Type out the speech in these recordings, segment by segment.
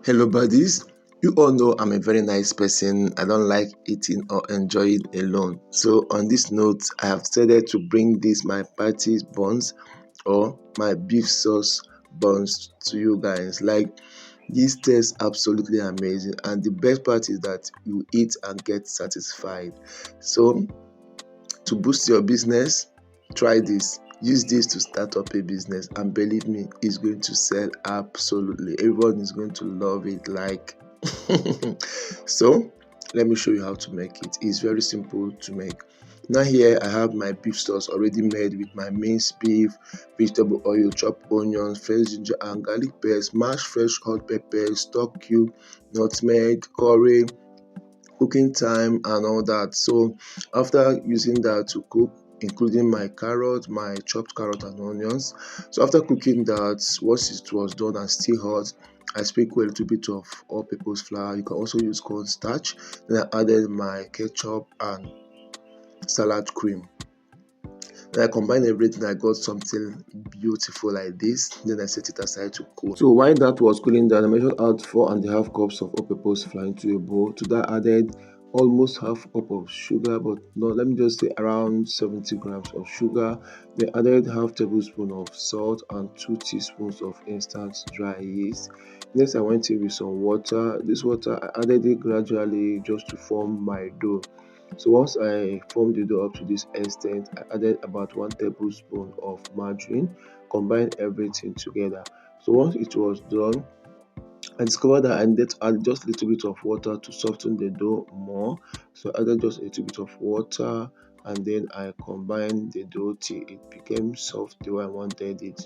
Hello, buddies. You all know I'm a very nice person. I don't like eating or enjoying alone. So, on this note, I have decided to bring this my party's buns or my beef sauce buns to you guys. Like, this tastes absolutely amazing, and the best part is that you eat and get satisfied. So, to boost your business, try this. Use this to start up a business, and believe me, it's going to sell absolutely. Everyone is going to love it. Like, so let me show you how to make it. It's very simple to make. Now here I have my beef sauce already made with my minced beef, vegetable oil, chopped onions, fresh ginger and garlic paste, mashed fresh hot pepper, stock cube, nutmeg, curry, cooking time and all that. So after using that to cook, including my carrot, my chopped carrot and onions, so after cooking that, once it was done and still hot, I sprinkle a little bit of all purpose flour. You can also use cornstarch. Then I added my ketchup and salad cream. Then I combine everything. I got something beautiful like this. Then I set it aside to cool. So while that was cooling down, I measured out 4.5 cups of all-purpose flour into a bowl. To that, I added almost half a cup of sugar, but no, let me just say around 70 grams of sugar. Then added half tablespoon of salt and 2 teaspoons of instant dry yeast. Next, I went in with some water. This water, I added it gradually just to form my dough. So once I formed the dough up to this extent, I added about 1 tablespoon of margarine, combined everything together. So once it was done, I discovered that I needed to add just a little bit of water to soften the dough more. So I added just a little bit of water, and then I combined the dough till it became soft the way I wanted it.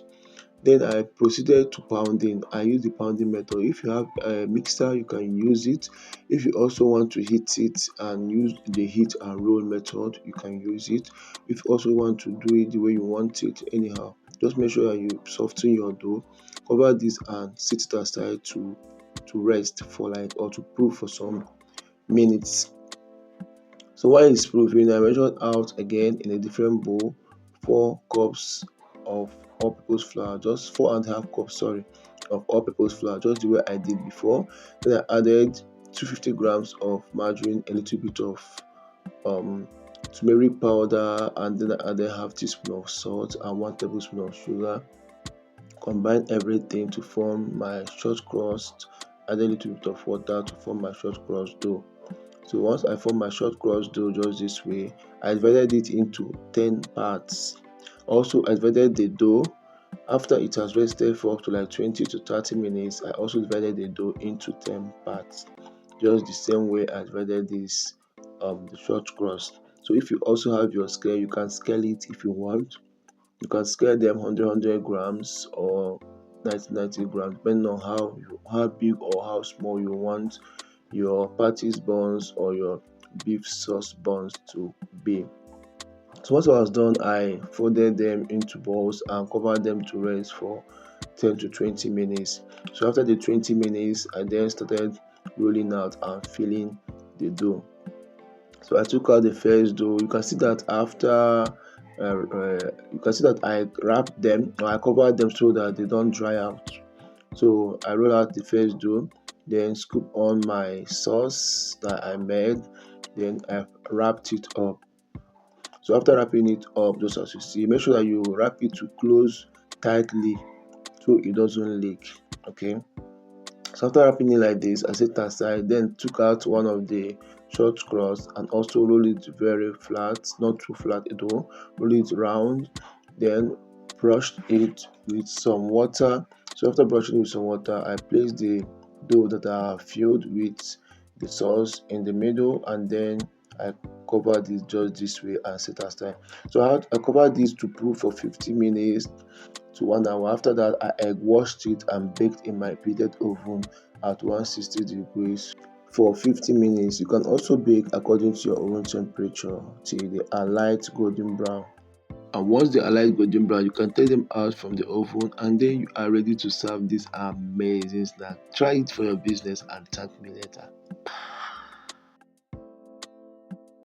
Then I proceeded to pounding. I use the pounding method. If you have a mixer, you can use it. If you also want to heat it and use the heat and roll method, you can use it. If you also want to do it the way you want it, anyhow, just make sure that you soften your dough, cover this and set it aside to rest for like, or to proof for some minutes. So while it's proofing, I measured out again in a different bowl 4 cups of all-purpose flour, just 4.5 cups, sorry, of all-purpose flour, just the way I did before. Then I added 250 grams of margarine, a little bit of turmeric powder, and then I added half teaspoon of salt and 1 tablespoon of sugar. Combine everything to form my short crust. Add a little bit of water to form my short crust dough. So once I form my short crust dough just this way, I divided it into 10 parts. Also, I divided the dough after it has rested for up to like 20 to 30 minutes. I also divided the dough into 10 parts, just the same way I divided this the short crust. So if you also have your scale, you can scale it if you want. You can scale them 100 grams or 90 grams, depending on how big or how small you want your patties buns or your beef sauce buns to be. So once I was done, I folded them into balls and covered them to rest for 10 to 20 minutes. So after the 20 minutes, I then started rolling out and filling the dough. So I took out the first dough. You can see that after you can see that I wrapped them or I covered them so that they don't dry out. So I roll out the first dough, then scoop on my sauce that I made, then I wrapped it up. So after wrapping it up, just as you see, make sure that you wrap it to close tightly so it doesn't leak. Okay. So after wrapping it like this, I set aside, then took out one of the short crust and also roll it very flat, not too flat at all. Roll it round, then brushed it with some water. So after brushing with some water, I placed the dough that I filled with the sauce in the middle, and then I covered it just this way and set aside. So I covered this to proof for 15 minutes to 1 hour. After that, I egg washed it and baked in my preheated oven at 160 degrees for 50 minutes. You can also bake according to your oven temperature till they are light golden brown. And once they are light golden brown, you can take them out from the oven, and then you are ready to serve this amazing snack. Try it for your business and thank me later.